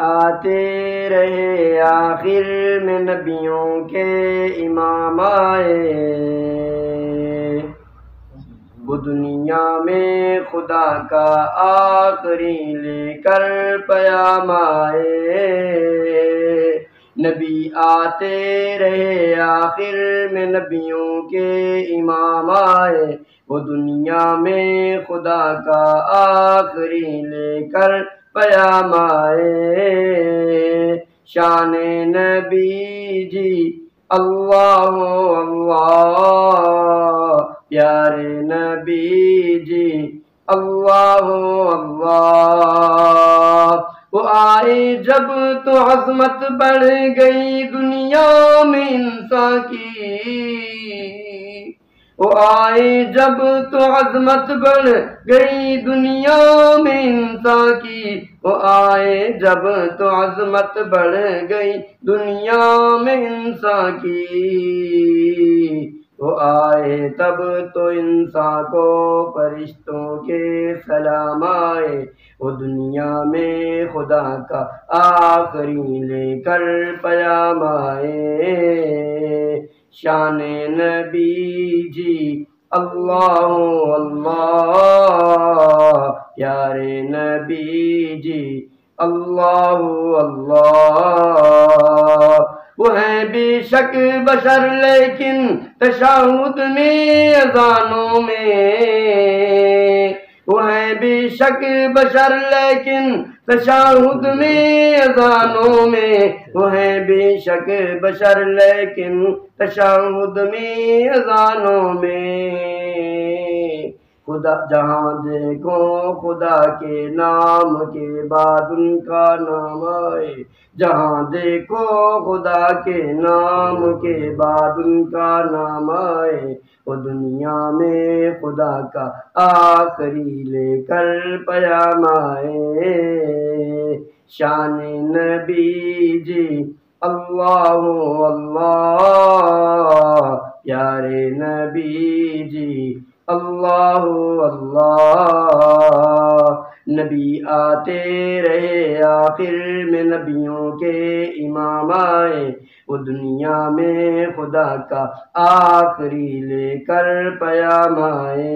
آتے رہے آخر میں نبیوں کے امام آئے، وہ دنیا میں خدا کا آخری لے کر پیام آئے۔ نبی آتے رہے آخر میں نبیوں کے امام آئے، وہ دنیا میں خدا کا آخری لے کر پیام آئے۔ شان نبی جی اللہ اللہ، پیارے نبی جی اللہ اللہ، وہ آئے جب تو عظمت بڑھ گئی دنیا میں انسان کی، وہ آئے جب تو عظمت بڑھ گئی دنیا میں انسان کی، وہ آئے جب تو عظمت بڑھ گئی دنیا میں انسان کی، وہ آئے تب تو انسان کو فرشتوں کے سلام آئے، وہ دنیا میں خدا کا آخری لے کر پیام آئے۔ شان نبی جی اللہ اللہ، پیارے نبی جی اللہ اللہ، وہ ہیں بے شک بشر لیکن تشہد میں اذانوں میں، وہ ہیں بے شک بشر لیکن تشہد میں اذانوں میں، وہ ہیں بے شک بشر لیکن تشہد میں اذانوں میں۔ خدا جہاں دیکھو خدا کے نام کے بعد ان کا نام آئے، جہاں دیکھو خدا کے نام کے بعد ان کا نام آئے، وہ دنیا میں خدا کا آخری لے کر پیام آئے۔ شان نبی جی اللہ اللہ، پیارے نبی جی اللہ اللہ، نبی آتے رہے آخر میں نبیوں کے امام آئے، وہ دنیا میں خدا کا آخری لے کر پیام آئے۔